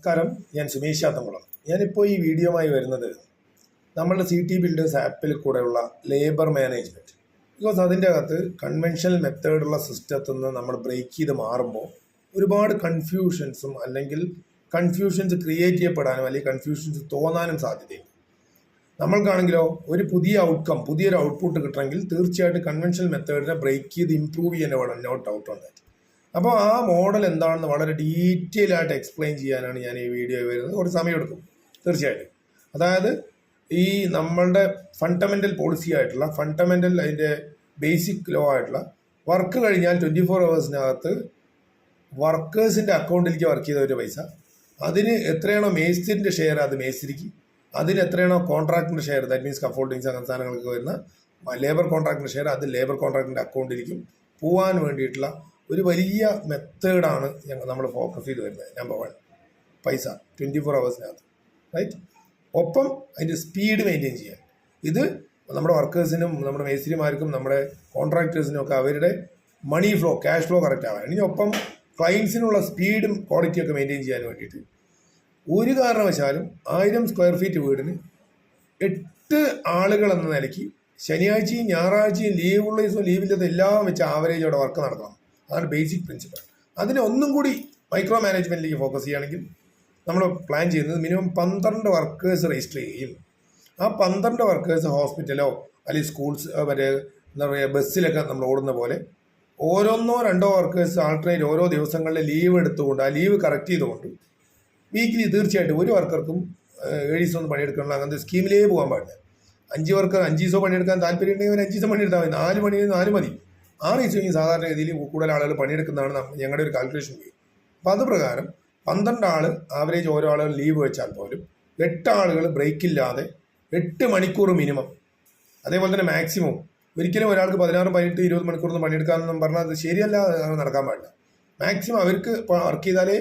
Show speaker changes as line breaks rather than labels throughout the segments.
നമസ്കാരം, ഞാൻ സുമേഷ് ചാത്തംകുളം. ഞാനിപ്പോൾ ഈ വീഡിയോയുമായി വരുന്നത് നമ്മളുടെ CT ബിൽഡേഴ്സ് ആപ്പിൽ കൂടെയുള്ള ലേബർ മാനേജ്മെൻറ്റ്. ബിക്കോസ് അതിൻ്റെ അകത്ത് കൺവെൻഷണൽ മെത്തേഡുള്ള സിസ്റ്റത്തിൽ നിന്ന് നമ്മൾ ബ്രേക്ക് ചെയ്ത് മാറുമ്പോൾ ഒരുപാട് കൺഫ്യൂഷൻസും അല്ലെങ്കിൽ കൺഫ്യൂഷൻസ് ക്രിയേറ്റ് ചെയ്യപ്പെടാനും അല്ലെങ്കിൽ കൺഫ്യൂഷൻസ് തോന്നാനും സാധ്യതയുണ്ട്. നമ്മൾക്കാണെങ്കിലോ ഒരു പുതിയൊരു ഔട്ട്പുട്ട് കിട്ടണമെങ്കിൽ തീർച്ചയായിട്ടും കൺവെൻഷണൽ മെത്തേഡിനെ ബ്രേക്ക് ചെയ്ത് ഇമ്പ്രൂവ് ചെയ്യാൻ വേണം, നോട്ട് ഔട്ട് ഓൺ ദാറ്റ്. അപ്പോൾ ആ മോഡൽ എന്താണെന്ന് വളരെ ഡീറ്റെയിൽ ആയിട്ട് എക്സ്പ്ലെയിൻ ചെയ്യാനാണ് ഞാൻ ഈ വീഡിയോ വരുന്നത്. കുറച്ച് സമയമെടുക്കും തീർച്ചയായിട്ടും. അതായത് ഈ നമ്മളുടെ ഫണ്ടമെൻ്റൽ പോളിസി ആയിട്ടുള്ള അതിൻ്റെ ബേസിക് ലോ ആയിട്ടുള്ള വർക്ക് കഴിഞ്ഞാൽ 24 hours വർക്കേഴ്സിൻ്റെ അക്കൗണ്ടിലേക്ക് വർക്ക് ചെയ്തവരുടെ പൈസ, അതിന് എത്രയാണോ മേസ്തിരിൻ്റെ ഷെയർ അത് മേസ്തിരിക്ക്, അതിന് എത്രയാണോ കോൺട്രാക്ടിൻ്റെ ഷെയർ, ദാറ്റ് മീൻസ് സ്കഫോൾഡിങ്സ് അങ്ങനത്തെ സാധനങ്ങൾക്ക് വരുന്ന ലേബർ കോൺട്രാക്ടിൻ്റെ ഷെയർ അത് ലേബർ കോൺട്രാക്ടിൻ്റെ അക്കൗണ്ടിലേക്കും പോകാൻ വേണ്ടിയിട്ടുള്ള ഒരു വലിയ മെത്തേഡാണ് നമ്മൾ ഫോക്കസ് ചെയ്ത് വരുന്നത്. നമ്പർ 1, പൈസ 24 hours റൈറ്റ്. ഒപ്പം അതിൻ്റെ സ്പീഡ് മെയിൻറ്റെയിൻ ചെയ്യാൻ. ഇത് നമ്മുടെ വർക്കേഴ്സിനും നമ്മുടെ മേസ്തിരിമാർക്കും നമ്മുടെ കോൺട്രാക്ടേഴ്സിനും ഒക്കെ അവരുടെ money flow, cash flow correct ആവാൻ. ഇനി ഒപ്പം ക്ലയൻസിനുള്ള സ്പീഡും ക്വാളിറ്റിയൊക്കെ മെയിൻറ്റെയിൻ ചെയ്യാൻ വേണ്ടിയിട്ട് ഒരു കാരണവശാലും 1000 square feet വീടിന് 8 ആളുകൾ എന്ന നിലയ്ക്ക് ശനിയാഴ്ചയും ഞായറാഴ്ചയും ലീവുള്ള ദിവസവും ലീവില്ലാത്ത എല്ലാം വെച്ച് ആവറേജോടെ വർക്ക് നടത്തണം. അതാണ് ബേസിക് പ്രിൻസിപ്പൾ. അതിനെ ഒന്നും കൂടി മൈക്രോ മാനേജ്മെൻറ്റിലേക്ക് ഫോക്കസ് ചെയ്യുകയാണെങ്കിൽ നമ്മൾ പ്ലാൻ ചെയ്യുന്നത് മിനിമം 12 വർക്കേഴ്സ് രജിസ്റ്റർ ചെയ്യും. ആ 12 വർക്കേഴ്സ് ഹോസ്പിറ്റലോ അല്ലെങ്കിൽ സ്കൂൾസ് എന്താ പറയുക ബസ്സിലൊക്കെ നമ്മൾ ഓടുന്ന പോലെ ഓരോന്നോ രണ്ടോ വർക്കേഴ്സ് ആൾട്ടർനേറ്റ് ഓരോ ദിവസങ്ങളിൽ ലീവ് എടുത്തുകൊണ്ട് ആ ലീവ് കറക്റ്റ് ചെയ്തുകൊണ്ട് വീക്കിലി തീർച്ചയായിട്ടും ഒരു വർക്കർക്കും 7 ദിവസം പണിയെടുക്കണം അങ്ങനത്തെ സ്കീമിലേ പോകാൻ പാടില്ല. 5 വർക്കർ 5 ദിവസം പണിയെടുക്കാൻ താല്പര്യം ഉണ്ടെങ്കിൽ 5 ദിവസം പണിയെടുത്താൽ മതി. 4 മണി 4 മതി. 6 ദിവസം സാധാരണ രീതിയിൽ കൂടുതൽ ആളുകൾ പണിയെടുക്കുന്നതാണ് ഞങ്ങളുടെ ഒരു കാൽക്കുലേഷൻ വഴി. അപ്പോൾ അത് പ്രകാരം 12 ആൾ ആവറേജ് ഓരോ ആളുകൾ ലീവ് വെച്ചാൽ പോലും 8 ആളുകൾ ബ്രേക്കില്ലാതെ 8 മണിക്കൂർ മിനിമം. അതേപോലെ തന്നെ മാക്സിമം ഒരിക്കലും ഒരാൾക്ക് 16, 18, 20 മണിക്കൂറൊന്നും പണിയെടുക്കാമെന്നും പറഞ്ഞാൽ അത് ശരിയല്ല, നടക്കാൻ പാടില്ല. മാക്സിമം അവർക്ക് വർക്ക് ചെയ്താലേ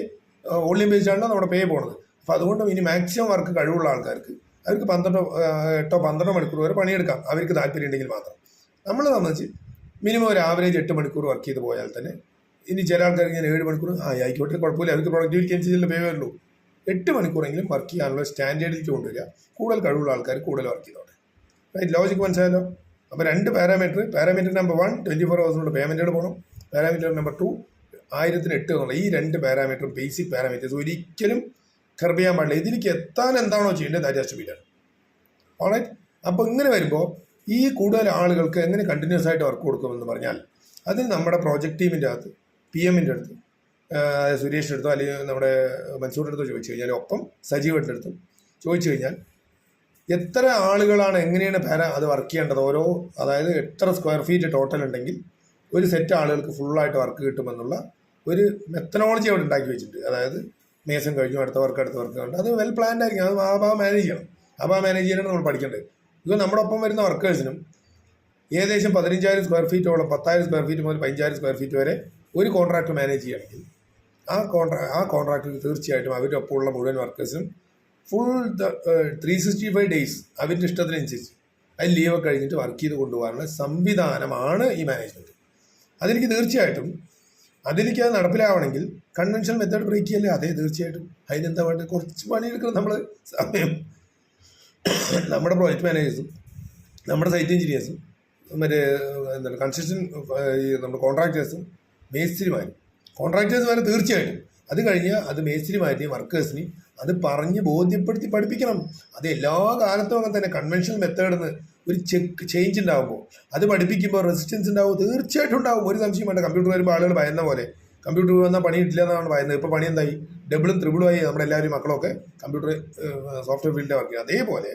വോളിയം ബേസ്ഡാണ് നമ്മുടെ പേ പോണത്. അപ്പോൾ അതുകൊണ്ട് ഇനി മാക്സിമം വർക്ക് കഴിവുള്ള ആൾക്കാർക്ക് അവർക്ക് 12 മണിക്കൂർ വരെ പണിയെടുക്കാം, അവർക്ക് താല്പര്യം ഉണ്ടെങ്കിൽ മാത്രം. നമ്മളെ സംബന്ധിച്ച് മിനിമം ഒരു ആവറേജ് 8 മണിക്കൂർ വർക്ക് ചെയ്ത് പോയാൽ തന്നെ, ഇനി ചില ആൾക്കാർക്ക് ഇങ്ങനെ 7 മണിക്കൂർ ആയിക്കോട്ടെ കുഴപ്പമില്ല, അവർക്ക് പ്രൊഡക്ടിവിറ്റി അനുസരിച്ചുള്ള പേ വരുള്ളൂ. 8 മണിക്കൂറെങ്കിലും വർക്ക് ചെയ്യാനുള്ള സ്റ്റാൻഡേർഡിലേക്ക് കൊണ്ടുവരിക. കൂടുതൽ കഴിവുള്ള ആൾക്കാർ കൂടുതൽ വർക്ക് ചെയ്തോട്ടെ. റൈറ്റ്, ലോജിക്ക് മനസ്സിലായല്ലോ. അപ്പോൾ 2 പാരാമീറ്റർ നമ്പർ 1 24 hours കൊണ്ട് പേയ്മെൻറ്റോട് പോകണം. പാരാമീറ്റർ നമ്പർ 2 1008 എന്നുള്ള ഈ 2 പാരാമീറ്ററും ബേസിക് പാരാമീറ്റേഴ്സ് ഒരിക്കലും കർബ് ചെയ്യാൻ പാടില്ല. ഇതിലേക്ക് എത്താൻ എന്താണോ ചെയ്യേണ്ടത് that has to be done. Alright. അപ്പോൾ ഇങ്ങനെ വരുമ്പോൾ ഈ കൂടുതൽ ആളുകൾക്ക് എങ്ങനെ കണ്ടിന്യൂസ് ആയിട്ട് വർക്ക് കൊടുക്കുമെന്ന് പറഞ്ഞാൽ അതിന് നമ്മുടെ പ്രോജക്റ്റ് ടീമിൻ്റെ അകത്ത് PMൻ്റെ അടുത്ത് സുരേഷിൻ്റെ അടുത്തോ അല്ലെങ്കിൽ നമ്മുടെ മൻസൂറിൻ്റെ അടുത്തോ ചോദിച്ചു കഴിഞ്ഞാൽ, ഒപ്പം സജീവൻ്റെ അടുത്തും ചോദിച്ചു കഴിഞ്ഞാൽ എത്ര ആളുകളാണ് എങ്ങനെയാണ് അത് വർക്ക് ചെയ്യേണ്ടത്, അതായത് എത്ര സ്ക്വയർ ഫീറ്റ് ടോട്ടൽ ഉണ്ടെങ്കിൽ ഒരു സെറ്റ് ആളുകൾക്ക് ഫുള്ളായിട്ട് വർക്ക് കിട്ടുമെന്നുള്ള ഒരു മെത്തഡോളജി അവിടെ ഉണ്ടാക്കി വെച്ചിട്ടുണ്ട്. അതായത് മേസം കഴിഞ്ഞു അടുത്ത വർക്ക് കണ്ട് അത് വെൽ പ്ലാൻഡ് ആയിരിക്കും. അത് ആ മാനേജ് ചെയ്യണം. മാനേജ് ചെയ്യാനാണ് നമ്മൾ പഠിക്കേണ്ടത്. ഇത് നമ്മുടെ ഒപ്പം വരുന്ന വർക്കേഴ്സിനും ഏകദേശം 15,000 square feet 10,000 square feet മുതൽ 15,000 square feet വരെ ഒരു കോൺട്രാക്ട് മാനേജ് ചെയ്യണമെങ്കിൽ ആ കോൺട്രാക്റ്റിൽ തീർച്ചയായിട്ടും അവരുടെ ഒപ്പമുള്ള മുഴുവൻ വർക്കേഴ്സിനും ഫുൾ 365 days അവരുടെ ഇഷ്ടത്തിനനുസരിച്ച് അതിൽ ലീവൊക്കെ കഴിഞ്ഞിട്ട് വർക്ക് ചെയ്ത് കൊണ്ടുപോകാനുള്ള സംവിധാനമാണ് ഈ മാനേജ്മെൻറ്റ്. അതിലേക്ക് തീർച്ചയായിട്ടും അതിലേക്ക് അത് നടപ്പിലാവണമെങ്കിൽ കൺവെൻഷണൽ മെത്തേഡ് ബ്രേക്ക് ചെയ്യല്ലേ? അതേ, തീർച്ചയായിട്ടും. അതിനെന്താ വേണ്ടത്? കുറച്ച് പണിയെടുക്കണം നമ്മൾ. സമയം നമ്മുടെ പ്രോജക്റ്റ് മാനേജേഴ്സും നമ്മുടെ സൈറ്റ് എഞ്ചിനീയേഴ്സും എന്താണ് കൺസ്ട്രക്ഷൻ നമ്മുടെ കോൺട്രാക്ടേഴ്സും കോൺട്രാക്ടേഴ്സ് വരെ തീർച്ചയായിട്ടും അത് കഴിഞ്ഞ് അത് മേസ്തിരിമാരെയും വർക്കേഴ്സിനെയും അത് പറഞ്ഞ് ബോധ്യപ്പെടുത്തി പഠിപ്പിക്കണം. അത് എല്ലാ കാലത്തും അങ്ങനെ തന്നെ. കൺവെൻഷണൽ മെത്തേഡിന് ഒരു ചേഞ്ച് ഉണ്ടാകുമ്പോൾ അത് പഠിപ്പിക്കുമ്പോൾ റെസിസ്റ്റൻസ് ഉണ്ടാവും, തീർച്ചയായിട്ടും ഉണ്ടാവും. ഒരു സംശയം വേണ്ട. കമ്പ്യൂട്ടർ വരുമ്പോൾ ആളുകൾ ഭയന്ന പോലെ കമ്പ്യൂട്ടർ വന്നാൽ പണി കിട്ടില്ല എന്നാണ് പറയുന്നത്. ഇപ്പോൾ പണി എന്തായി? ഡബിളും ത്രിബിളും ആയി. നമ്മുടെ എല്ലാവരും മക്കളൊക്കെ കമ്പ്യൂട്ടർ സോഫ്റ്റ്വെയർ ഫീൽഡിൽ വർക്ക് ചെയ്യും. അതേപോലെ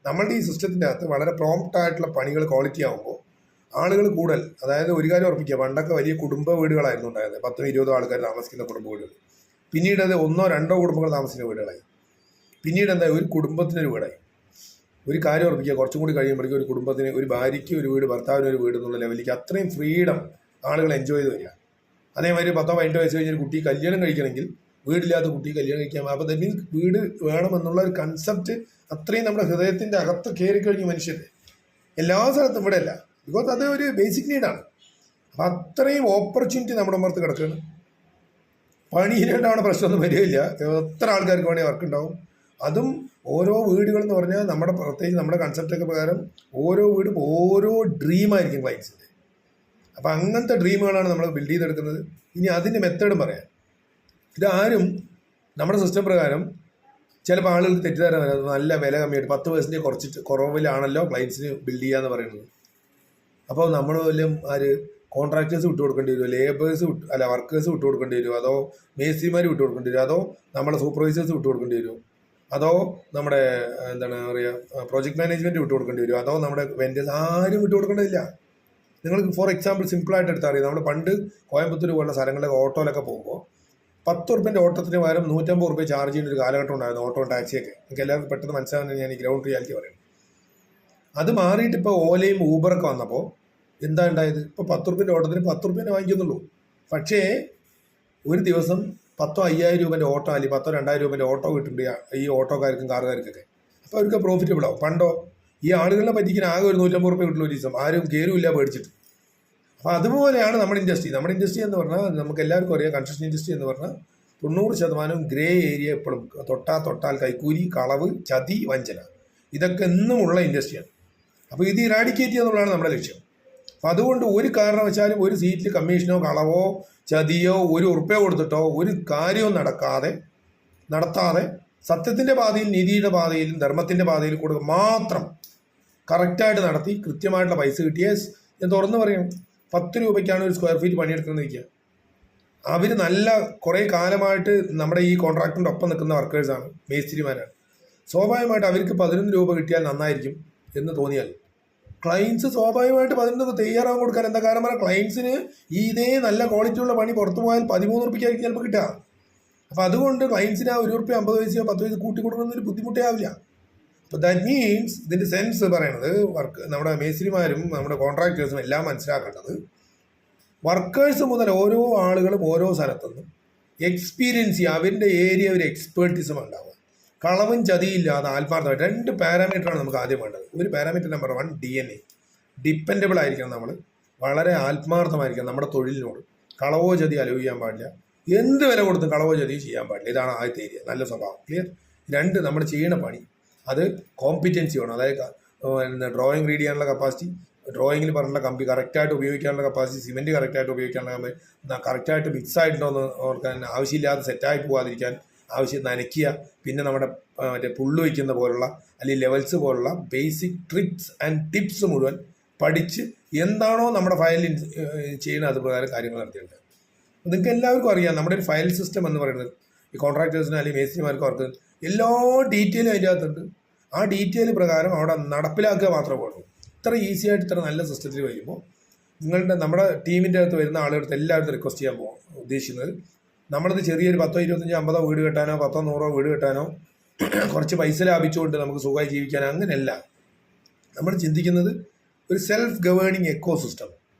നമ്മളുടെ ഈ സിസ്റ്റത്തിൻ്റെ അകത്ത് വളരെ പ്രോംപ്റ്റ് ആയിട്ടുള്ള പണികൾ ക്വാളിറ്റി ആകുമ്പോൾ ആളുകൾ കൂടുതൽ, അതായത് ഒരു കാര്യം ഉറപ്പിക്കുക, പണ്ടൊക്കെ വലിയ കുടുംബ വീടുകളായിരുന്നു ഉണ്ടായിരുന്നത്. 10-20 ആൾക്കാർ താമസിക്കുന്ന കുടുംബ വീടുകൾ. പിന്നീട് അത് 1-2 കുടുംബങ്ങൾ താമസിക്കുന്ന വീടുകളായി. പിന്നീട് എന്താ, ഒരു കുടുംബത്തിനൊരു വീടായി. ഒരു കാര്യം ഉറപ്പിക്കുക, കുറച്ചും കൂടി കഴിയുമ്പോഴേക്കും ഒരു കുടുംബത്തിന്, ഒരു ഭാര്യയ്ക്ക് ഒരു വീട്, ഭർത്താവിന് ഒരു വീട് എന്നുള്ള ലെവലിലേക്ക് അത്രയും ഫ്രീഡം ആളുകൾ എൻജോയ് ചെയ്ത് വരിക. അതേമാതിരി 10-15 വയസ്സ് കഴിഞ്ഞൊരു കുട്ടി കല്യാണം കഴിക്കണമെങ്കിൽ വീടില്ലാത്ത കുട്ടി കല്യാണം കഴിക്കാം. അപ്പോൾ ദാറ്റ് മീൻസ് വീട് വേണമെന്നുള്ള ഒരു കൺസെപ്റ്റ് അത്രയും നമ്മുടെ ഹൃദയത്തിൻ്റെ അകത്ത് കയറി കഴിഞ്ഞു മനുഷ്യരുടെ. എല്ലാ സ്ഥലത്തും ഇവിടെ അല്ല, ബിക്കോസ് അത് ഒരു ബേസിക് നീഡാണ്. അപ്പം അത്രയും ഓപ്പർച്യൂണിറ്റി നമ്മുടെ പുറത്ത് കിടക്കുകയാണ്. പണിയിലായിട്ടാണ് പ്രശ്നമൊന്നും വരികയില്ല. എത്ര ആൾക്കാർക്ക് വേണമെങ്കിൽ വർക്ക് ഉണ്ടാവും. അതും ഓരോ വീടുകളെന്ന് പറഞ്ഞാൽ നമ്മുടെ പ്രത്യേകിച്ച് നമ്മുടെ കൺസെപ്റ്റൊക്കെ പ്രകാരം ഓരോ വീടും ഓരോ ഡ്രീമായിരിക്കും ക്ലയൻസിൻ്റെ. അപ്പം അങ്ങനത്തെ ഡ്രീമുകളാണ് നമ്മൾ ബിൽഡ് ചെയ്തെടുക്കുന്നത്. ഇനി അതിൻ്റെ മെത്തേഡും പറയാം. ഇതാരും നമ്മുടെ സിസ്റ്റം പ്രകാരം ചിലപ്പോൾ ആളുകൾക്ക് തെറ്റിദ്ധാരണ വരാം, നല്ല വില കമ്മിയായിട്ട് 10% കുറച്ചിട്ട് കുറവിലാണല്ലോ ക്ലയൻസിന് ബിൽഡ് ചെയ്യാന്ന് പറയുന്നത്. അപ്പോൾ നമ്മൾ വല്ലതും കോൺട്രാക്ടേഴ്സ് വിട്ടു കൊടുക്കേണ്ടി വരുമോ, ലേബേഴ്സ് വർക്കേഴ്സ് വിട്ടു കൊടുക്കേണ്ടി വരുമോ, അതോ മേസ്ത്രിമാർ വിട്ടു കൊടുക്കേണ്ടി വരുമോ, അതോ നമ്മുടെ സൂപ്പർവൈസേഴ്സ് വിട്ടു കൊടുക്കേണ്ടി വരുമോ, അതോ നമ്മുടെ എന്താണ് പറയുക പ്രോജക്റ്റ് മാനേജ്മെൻറ്റ് വിട്ടു കൊടുക്കേണ്ടി വരുമോ, അതോ നമ്മുടെ വെൻഡേഴ്സ് ആരും വിട്ടു കൊടുക്കേണ്ടതില്ല. നിങ്ങൾക്ക് ഫോർ എക്സാമ്പിൾ സിമ്പിളായിട്ട് എടുത്താൽ അറിയാം. നമ്മൾ പണ്ട് കോയമ്പത്തൂർ പോലുള്ള സ്ഥലങ്ങളിലൊക്കെ ഓട്ടോയിലൊക്കെ പോകുമ്പോൾ 10 റുപ്യൻ്റെ ഓട്ടത്തിന് പകരം 150 റുപ്യ ചാർജ് ചെയ്യുന്ന ഒരു കാലഘട്ടം ഉണ്ടായിരുന്നു. ഓട്ടോ ടാക്സിയൊക്കെ നിങ്ങൾക്ക് എല്ലാവർക്കും പെട്ടെന്ന് മനസ്സിലാകുന്നത് ഞാൻ ഈ ഗ്രൗണ്ട് റിയാലിറ്റി പറയുന്നത്. അത് മാറിയിട്ട് ഇപ്പോൾ ഓലയും ഊബറൊക്കെ വന്നപ്പോൾ എന്താ ഉണ്ടായത്? ഇപ്പോൾ 10 റുപ്യൻ്റെ ഓട്ടത്തിന് 10 റുപ്യനെ വാങ്ങിക്കുന്നുള്ളൂ. പക്ഷേ ഒരു ദിവസം 10,000-5,000 രൂപേൻ്റെ ഓട്ടോ അല്ലെങ്കിൽ 10,000-2,000 രൂപേൻ്റെ ഓട്ടോ കിട്ടുന്നുണ്ട് ഈ ഓട്ടോക്കാർക്കും കാറുകാർക്കൊക്കെ. അപ്പോൾ അവർക്ക് പ്രോഫിറ്റബിൾ ആവും. പണ്ടോ ഈ ആളുകളെ പറ്റിക്കാൻ ആകെ ഒരു 150 റുപ്യ കിട്ടുന്ന ഒരു ദിവസം, ആരും കയറുമില്ല പേടിച്ചിട്ട്. അപ്പോൾ അതുപോലെയാണ് നമ്മുടെ ഇൻഡസ്ട്രി. നമ്മുടെ ഇൻഡസ്ട്രി എന്ന് പറഞ്ഞാൽ നമുക്ക് എല്ലാവർക്കും അറിയാം, കൺസ്ട്രക്ഷൻ ഇൻഡസ്ട്രി എന്ന് പറഞ്ഞാൽ 90% ഗ്രേ ഏരിയ എപ്പോഴും തൊട്ടാൽ കൈക്കൂലി, കളവ്, ചതി, വഞ്ചന, ഇതൊക്കെ എന്നുമുള്ള ഇൻഡസ്ട്രിയാണ്. അപ്പോൾ ഇത് ഇറാഡിക്കേറ്റ് ചെയ്യുക എന്നുള്ളതാണ് നമ്മുടെ ലക്ഷ്യം. അപ്പം അതുകൊണ്ട് ഒരു കാരണവശാലും ഒരു സീറ്റിൽ കമ്മീഷനോ കളവോ ചതിയോ 1 ഉറുപ്പ്യ കൊടുത്തിട്ടോ ഒരു കാര്യവും നടത്താതെ സത്യത്തിൻ്റെ പാതയിൽ, നീതിയുടെ പാതയിലും ധർമ്മത്തിൻ്റെ പാതയിൽ കൂടെ മാത്രം കറക്റ്റായിട്ട് നടത്തി കൃത്യമായിട്ടുള്ള പൈസ കിട്ടിയ ഞാൻ തുറന്നു പറയും, 10 രൂപയ്ക്കാണ് ഒരു സ്ക്വയർ ഫീറ്റ് പണിയെടുക്കുന്നത് വയ്ക്കുക. അവർ നല്ല കുറേ കാലമായിട്ട് നമ്മുടെ ഈ കോൺട്രാക്ടറിൻ്റെ ഒപ്പം നിൽക്കുന്ന വർക്കേഴ്സാണ്, മേസ്ത്രിമാരാണ്. സ്വാഭാവികമായിട്ട് അവർക്ക് 11 രൂപ കിട്ടിയാൽ നന്നായിരിക്കും എന്ന് തോന്നിയാൽ ക്ലയൻസ് സ്വാഭാവികമായിട്ട് 11 തയ്യാറാകാൻ കൊടുക്കാൻ എന്താ കാരണം? പറഞ്ഞാൽ ക്ലയൻസിന് ഇതേ നല്ല ക്വാളിറ്റിയുള്ള പണി പുറത്തു പോയാൽ 13 റുപ്യക്കായിരിക്കും ചിലപ്പോൾ കിട്ടുക. അപ്പോൾ അതുകൊണ്ട് ക്ലയൻസിന് ആ 1 റുപ്യ 50 പൈസയോ 10 പൈസ കൂട്ടി കൊടുക്കുന്നതിന് ബുദ്ധിമുട്ടേ ആവില്ല. അപ്പോൾ ദാറ്റ് മീൻസ് ഇതിൻ്റെ സെൻസ് പറയണത് നമ്മുടെ മേസ്ത്രിമാരും നമ്മുടെ കോൺട്രാക്ടേഴ്സും എല്ലാം മനസ്സിലാക്കേണ്ടത് വർക്കേഴ്സ് മുതൽ ഓരോ ആളുകളും ഓരോ സ്ഥലത്തുനിന്നും എക്സ്പീരിയൻസ് ചെയ്യുക. അവരുടെ ഏരിയ ഒരു എക്സ്പേർട്ടിസം ഉണ്ടാവുക. കളവും ചതിയില്ലാതെ ആത്മാർത്ഥമായിട്ട് 2 പാരാമീറ്ററാണ് നമുക്ക് ആദ്യം വേണ്ടത്. ഒരു പാരാമീറ്റർ നമ്പർ 1 DNA, ഡിപ്പെൻഡബിൾ ആയിരിക്കണം. നമ്മൾ വളരെ ആത്മാർത്ഥമായിരിക്കണം നമ്മുടെ തൊഴിലിനോട്. കളവോ ചതി ആലോചിക്കാൻ പാടില്ല. എന്ത് വില കൊടുത്തും കളവോ ചതി ചെയ്യാൻ പാടില്ല. ഇതാണ് ആദ്യത്തെ ഏരിയ, നല്ല സ്വഭാവം. ക്ലിയർ. 2, നമ്മൾ ചെയ്യുന്ന പണി അത് കോമ്പിറ്റൻസി വേണം. അതായത് ഡ്രോയിങ് റീഡ് ചെയ്യാനുള്ള കപ്പാസിറ്റി, ഡ്രോയിങ്ങിൽ പറഞ്ഞുള്ള കമ്പി കറക്റ്റായിട്ട് ഉപയോഗിക്കാനുള്ള കപ്പാസിറ്റി, സിമെൻറ്റ് കറക്റ്റായിട്ട് ഉപയോഗിക്കാനുള്ള കമ്പി, കറക്റ്റായിട്ട് മിക്സ് ആയിട്ടുണ്ടോ എന്ന് ഓർക്കാൻ, ആവശ്യമില്ലാതെ സെറ്റായി പോകാതിരിക്കാൻ, ആവശ്യം നനയ്ക്കുക, പിന്നെ നമ്മുടെ മറ്റേ പുള്ളു വയ്ക്കുന്ന പോലുള്ള അല്ലെങ്കിൽ ലെവൽസ് പോലുള്ള ബേസിക് ട്രിക്സ് ആൻഡ് ടിപ്സ് മുഴുവൻ പഠിച്ച് എന്താണോ നമ്മുടെ ഫയലിൽ ചെയ്യുന്നത് അതുപ്രകാരം കാര്യങ്ങൾ നടത്തിയിട്ടുണ്ട്. നിങ്ങൾക്ക് എല്ലാവർക്കും അറിയാം നമ്മുടെ ഒരു ഫയൽ സിസ്റ്റം എന്ന് പറയുന്നത് ഈ കോൺട്രാക്ടേഴ്സിന് അല്ലെങ്കിൽ മേസ്ത്രിമാർക്ക് അവർക്ക് എല്ലാ ഡീറ്റെയിലും അതിൻ്റെ അകത്തുണ്ട്. ആ ഡീറ്റെയിൽ പ്രകാരം അവിടെ നടപ്പിലാക്കുക മാത്രമേ പാടുള്ളൂ. ഇത്ര ഈസി ആയിട്ട് ഇത്ര നല്ല സിസ്റ്റത്തിൽ വരുമ്പോൾ നമ്മുടെ ടീമിൻ്റെ അകത്ത് വരുന്ന ആളുകൾക്ക് എല്ലാവരും റിക്വസ്റ്റ് ചെയ്യാൻ ഉദ്ദേശിക്കുന്നത് നമ്മളത് ചെറിയൊരു 10, 25, 50 വീട് കെട്ടാനോ 10, 100 വീട് കെട്ടാനോ കുറച്ച് പൈസ ലാഭിച്ചുകൊണ്ട് നമുക്ക് സുഖമായി ജീവിക്കാനോ അങ്ങനെയല്ല. നമ്മൾ ചിന്തിക്കുന്നത് ഒരു സെൽഫ് ഗവേണിങ് എക്കോ സിസ്റ്റം.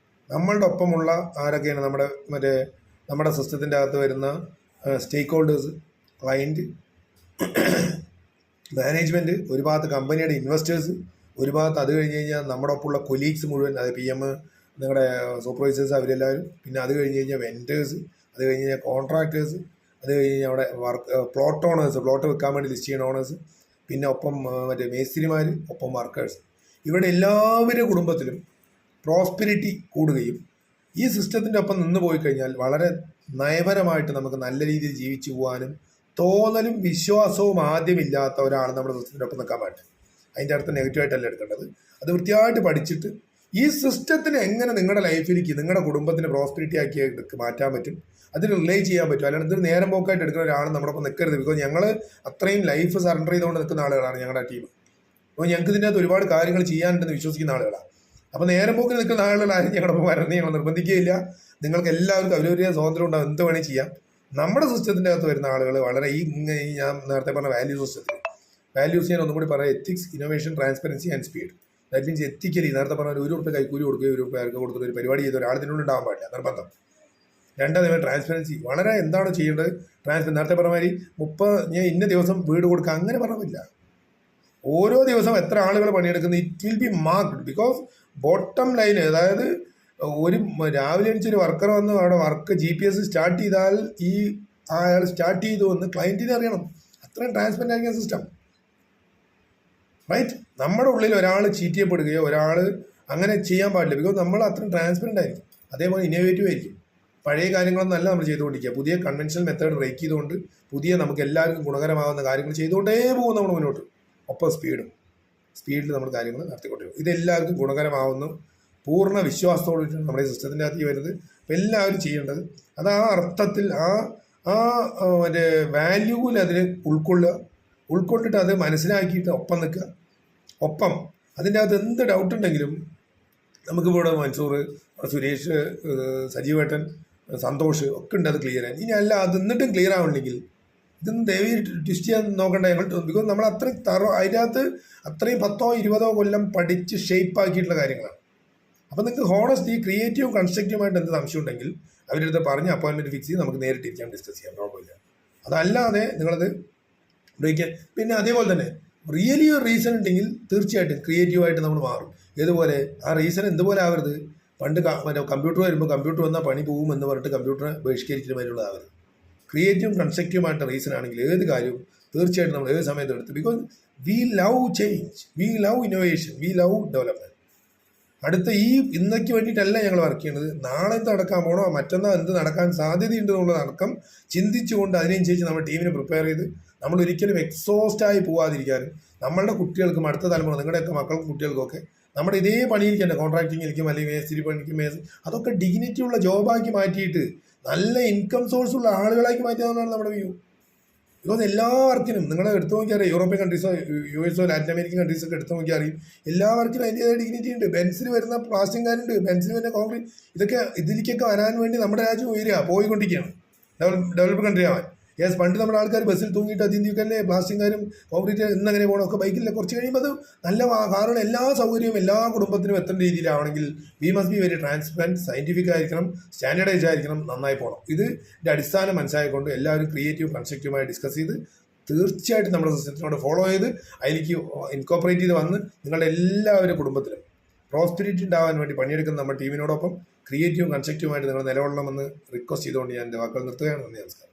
നമ്മളുടെ ഒപ്പമുള്ള ആരൊക്കെയാണ് നമ്മുടെ സിസ്റ്റത്തിൻ്റെ അകത്ത് വരുന്ന സ്റ്റേക്ക് ഹോൾഡേഴ്സ്, ക്ലയൻറ്റ്, മാനേജ്മെൻറ്റ്, ഒരു ഭാഗത്ത് കമ്പനിയുടെ ഇൻവെസ്റ്റേഴ്സ്, ഒരു ഭാഗത്ത് അത് കഴിഞ്ഞ് കഴിഞ്ഞാൽ നമ്മുടെ ഒപ്പമുള്ള കൊലീഗ്സ് മുഴുവൻ, അത് PM, നിങ്ങളുടെ സൂപ്പർവൈസേഴ്സ്, അവരെല്ലാവരും, പിന്നെ അത് കഴിഞ്ഞ് കഴിഞ്ഞാൽ വെൻഡേഴ്സ്, അത് കഴിഞ്ഞ് കഴിഞ്ഞാൽ കോൺട്രാക്ടേഴ്സ്, അത് കഴിഞ്ഞ് കഴിഞ്ഞാൽ അവിടെ പ്ലോട്ട് ഓണേഴ്സ്, പ്ലോട്ട് വെക്കാൻ വേണ്ടി ലിസ്റ്റ് ചെയ്യുന്ന ഓണേഴ്സ്, പിന്നെ ഒപ്പം മേസ്ത്രിമാർ, ഒപ്പം വർക്കേഴ്സ്. ഇവിടെ എല്ലാവരുടെ കുടുംബത്തിലും പ്രോസ്പെരിറ്റി കൂടുകയും ഈ സിസ്റ്റത്തിൻ്റെ ഒപ്പം നിന്ന് പോയി കഴിഞ്ഞാൽ വളരെ നയപരമായിട്ട് നമുക്ക് നല്ല രീതിയിൽ ജീവിച്ചു പോകാനും തോന്നലും വിശ്വാസവും ആദ്യമില്ലാത്ത ഒരാൾ നമ്മുടെ സിസ്റ്റത്തിൻ്റെ ഒപ്പം നിൽക്കാൻ പാടില്ല. അതിൻ്റെ അർത്ഥം നെഗറ്റീവായിട്ടല്ല എടുക്കേണ്ടത്. അത് വൃത്തിയായിട്ട് പഠിച്ചിട്ട് ഈ സിസ്റ്റത്തിന് എങ്ങനെ നിങ്ങളുടെ ലൈഫിലേക്ക് നിങ്ങളുടെ കുടുംബത്തിന് പ്രോസ്പെരിറ്റി ആക്കി മാറ്റാൻ പറ്റും, അതിന് റിലേറ്റ് ചെയ്യാൻ പറ്റും. അല്ലാണ്ട് ഇതൊരു നേരം പോക്കായിട്ട് എടുക്കുന്ന ഒരാൾ നമ്മുടെ ഒപ്പം നിൽക്കരുത്. ബിക്കോസ് ഞങ്ങൾ അത്രയും ലൈഫ് സറണ്ടർ ചെയ്തുകൊണ്ട് നിൽക്കുന്ന ആളുകളാണ് ഞങ്ങളുടെ ടീം. അപ്പോൾ ഞങ്ങൾക്ക് ഇതിൻ്റെ അകത്ത് ഒരുപാട് കാര്യങ്ങൾ ചെയ്യാനുണ്ടെന്ന് വിശ്വസിക്കുന്ന ആളുകളാണ്. അപ്പോൾ നേരം പോക്കിൽ നിൽക്കുന്ന ആളുകളാരും ഞങ്ങളുടെ ഒപ്പം വരണം ഞങ്ങൾ നിർബന്ധിക്കുകയില്ല. നിങ്ങൾക്ക് എല്ലാവർക്കും അവരവരുടെ സ്വാതന്ത്ര്യം ഉണ്ടാവും, എന്ത് വേണമെങ്കിൽ ചെയ്യാം. നമ്മുടെ സിസ്റ്റത്തിൻ്റെ അകത്ത് വരുന്ന ആളുകൾ വളരെ ഞാൻ നേരത്തെ പറഞ്ഞ വാല്യൂസ് ചെയ്യാൻ ഒന്നും കൂടി പറയാം: ethics, innovation, transparency and speed. That means ethically നേരത്തെ പറഞ്ഞാൽ 1 ഉറുപ്പ്യ കൈക്കൂലി കൊടുക്കുകയോ 1 ഉറുപ്പ്യ ആർക്ക് കൊടുത്തിട്ട് ഒരു പരിപാടി ചെയ്ത ഒരാളതിനുള്ളിൽ ഉണ്ടാകാൻ പാടില്ല, നിർബന്ധം. 2, ട്രാൻസ്പെറൻസി. വളരെ എന്താണോ ചെയ്യേണ്ടത് നേരത്തെ പറഞ്ഞ മാതിരി ഞാൻ ഇന്ന ദിവസം വീട് കൊടുക്കുക അങ്ങനെ പറഞ്ഞില്ല. ഓരോ ദിവസം എത്ര ആളുകൾ പണിയെടുക്കുന്നത് it will be marked. Because bottom line, അതായത് രാവിലെ എണിച്ചൊരു വർക്കർ വന്ന് അവിടെ വർക്ക് GPS സ്റ്റാർട്ട് ചെയ്താൽ ഈ അയാൾ സ്റ്റാർട്ട് ചെയ്തു എന്ന് ക്ലയൻറ്റിനെ അറിയണം. അത്രയും ട്രാൻസ്പെറൻ്റ് ആയിരിക്കും സിസ്റ്റം, റൈറ്റ്? നമ്മുടെ ഉള്ളിൽ ഒരാൾ ചീറ്റ് ചെയ്യപ്പെടുകയോ ഒരാൾ അങ്ങനെ ചെയ്യാൻ പാടില്ല. ബിക്കോസ് നമ്മൾ അത്രയും ട്രാൻസ്പെറൻ്റ് ആയിരിക്കും. അതേപോലെ ഇന്നോവേറ്റീവ് ആയിരിക്കും. പഴയ കാര്യങ്ങളൊന്നും അല്ല നമ്മൾ ചെയ്തുകൊണ്ടിരിക്കുക. പുതിയ കൺവെൻഷണൽ മെത്തേഡ് ബ്രേക്ക് ചെയ്തുകൊണ്ട് പുതിയ നമുക്ക് എല്ലാവർക്കും ഗുണകരമാകുന്ന കാര്യങ്ങൾ ചെയ്തുകൊണ്ടേ പോകും നമ്മൾ മുന്നോട്ട്. ഒപ്പം സ്പീഡിൽ നമ്മൾ കാര്യങ്ങൾ നടത്തിക്കൊണ്ടിരിക്കും. ഇതെല്ലാവർക്കും ഗുണകരമാവുന്നു പൂർണ്ണ വിശ്വാസത്തോടെ നമ്മുടെ സിസ്റ്റത്തിൻ്റെ അകത്ത് വരുന്നത്. അപ്പം എല്ലാവരും ചെയ്യേണ്ടത് അത് ആ അർത്ഥത്തിൽ ആ മറ്റേ വാല്യൂവിൽ അതിന് ഉൾക്കൊണ്ടിട്ട് അത് മനസ്സിലാക്കിയിട്ട് ഒപ്പം നിൽക്കുക. ഒപ്പം അതിൻ്റെ അകത്ത് എന്ത് ഡൗട്ട് ഉണ്ടെങ്കിലും നമുക്കിപ്പോൾ ഇവിടെ മൻസൂർ, സുരേഷ്, സജീവേട്ടൻ, സന്തോഷ് ഒക്കെ ഉണ്ട് അത് ക്ലിയർ ആയി. ഇനി അല്ല അത് എന്നിട്ടും ക്ലിയർ ആവണമെങ്കിൽ ഇതൊന്നും ദയവീ ട്വിസ്റ്റ് ചെയ്യാൻ നോക്കണ്ട ഞങ്ങൾ. ബിക്കോസ് നമ്മൾ അത്രയും അതിനകത്ത് അത്രയും 10-20 കൊല്ലം പഠിച്ച് ഷേപ്പ് ആക്കിയിട്ടുള്ള കാര്യങ്ങളാണ്. അപ്പം നിങ്ങൾക്ക് ഹോണസ്റ്റ്ലി ക്രിയേറ്റീവും കൺസ്ട്രക്റ്റീവുമായിട്ട് എന്ത് സംശയം ഉണ്ടെങ്കിൽ അവരുടെ അടുത്ത് പറഞ്ഞ് അപ്പോയിൻമെൻറ്റ് ഫിക്സ് ചെയ്ത് നമുക്ക് നേരിട്ടിരിക്കാം, ഡിസ്കസ് ചെയ്യാം, കുഴപ്പമില്ല. അതല്ലാതെ നിങ്ങളത് ബ്രേക്ക്. പിന്നെ അതേപോലെ തന്നെ റിയലി ഒരു റീസൺ ഉണ്ടെങ്കിൽ തീർച്ചയായിട്ടും ക്രിയേറ്റീവായിട്ട് നമ്മൾ മാറും. ഏതുപോലെ ആ റീസൺ എന്തുപോലെ ആവരുത്, പണ്ട് മറ്റേ കമ്പ്യൂട്ടർ വരുമ്പോൾ കമ്പ്യൂട്ടർ വന്നാൽ പണി പോകും എന്ന് പറഞ്ഞിട്ട് കമ്പ്യൂട്ടറിനെ ബഹിഷ്കരിക്കുന്ന മാതിരിയുള്ളതാവരുത്. ക്രിയേറ്റീവും കൺസ്ട്രക്റ്റീവുമായിട്ട് റീസൺ ആണെങ്കിൽ ഏത് കാര്യവും തീർച്ചയായിട്ടും നമ്മൾ ഏത് സമയത്തും എടുത്ത്. Because we love change, we love innovation, we love development. അടുത്ത ഇന്നേക്ക് വേണ്ടിയിട്ടല്ല ഞങ്ങൾ വർക്ക് ചെയ്യുന്നത്. നാളെ എന്ത് നടക്കാൻ പോകണോ, മറ്റന്നാൾ എന്ത് നടക്കാൻ സാധ്യതയുണ്ടെന്നുള്ള അടക്കം ചിന്തിച്ചുകൊണ്ട് അതിനനുസരിച്ച് നമ്മൾ ടീമിനെ പ്രിപ്പയർ ചെയ്ത് നമ്മൾ ഒരിക്കലും എക്സോസ്റ്റായി പോകാതിരിക്കാനും നമ്മളുടെ കുട്ടികൾക്കും അടുത്ത തലമുറ നിങ്ങളുടെയൊക്കെ മക്കൾക്കും കുട്ടികൾക്കൊക്കെ നമ്മുടെ ഇതേ പണിയിരിക്കണ്ട, കോൺട്രാക്ടിങ്ങിലേക്കും അല്ലെങ്കിൽ മേസ്തിരി പണിക്കും അതൊക്കെ ഡിഗ്നിറ്റിയുള്ള ജോബാക്കി മാറ്റിയിട്ട് നല്ല ഇൻകം സോഴ്സ് ഉള്ള ആളുകളാക്കി മാറ്റിയതാണ് നമ്മുടെ വ്യൂ. ബിക്കോസ് എല്ലാ വർക്കിനും നിങ്ങൾ എടുത്തു നോക്കിയാൽ അറിയാം, യൂറോപ്യൻ കൺട്രീസോ US ലാറ്റിൻ അമേരിക്കൻ കൺട്രീസൊക്കെ എടുത്തു നോക്കിയാൽ അറിയും, എല്ലാ വർക്കിനും അതിൻ്റെതായ ഡിഗ്നിറ്റി ഉണ്ട്. ബെൻസിൽ വരുന്ന പ്ലാസ്റ്റിക്കാരുണ്ട്, ബെൻസിൽ വരുന്ന കോൺക്രീറ്റ്, ഇതൊക്കെ ഇതിലേക്കൊക്കെ വരാൻ വേണ്ടി നമ്മുടെ രാജ്യം പോയിക്കൊണ്ടിരിക്കുകയാണ് ഡെവലപ്പ് കൺട്രി ആവാൻ. യെസ്, പണ്ട് നമ്മുടെ ആൾക്കാർ ബസ്സിൽ തൂങ്ങിയിട്ട് അതിന്ത്യക്കല്ലേ പ്ലാസ്റ്റിക്കാരും കോൺക്രീറ്റ് ഇന്നങ്ങനെ പോകണം ഒക്കെ ബൈക്കില്ല. കുറച്ച് കഴിയുമ്പോൾ അത് നല്ല കാരണം എല്ലാ സൗകര്യവും എല്ലാ കുടുംബത്തിനും എത്തേണ്ട രീതിയിലാവണമെങ്കിൽ we must be very transparent, scientific ആയിരിക്കണം, സ്റ്റാൻഡേർഡൈസ് ആയിരിക്കണം, നന്നായി പോകണം. ഇതിൻ്റെ അടിസ്ഥാനം മനസ്സിലായിക്കൊണ്ട് എല്ലാവരും ക്രിയേറ്റീവ് കൺസ്ട്രക്റ്റീവുമായി ഡിസ്കസ് ചെയ്ത് തീർച്ചയായിട്ടും നമ്മുടെ സിസ്റ്റത്തിനോട് ഫോളോ ചെയ്ത് അതിലേക്ക് ഇൻകോപ്പറേറ്റ് ചെയ്ത് വന്ന് നിങ്ങളുടെ എല്ലാവരുടെ കുടുംബത്തിലും പ്രോസ്പെരിറ്റി ഉണ്ടാവാൻ വേണ്ടി പണിയെടുക്കുന്ന നമ്മുടെ ടീമിനോടൊപ്പം ക്രിയേറ്റീവും കൺസ്ട്രക്റ്റീവുമായിട്ട് നിങ്ങൾ നിലകൊള്ളണമെന്ന് റിക്വസ്റ്റ് ചെയ്തുകൊണ്ട് ഞാൻ എൻ്റെ വാക്കുകൾ നിർത്തുകയാണ്. നന്ദി, നമസ്കാരം.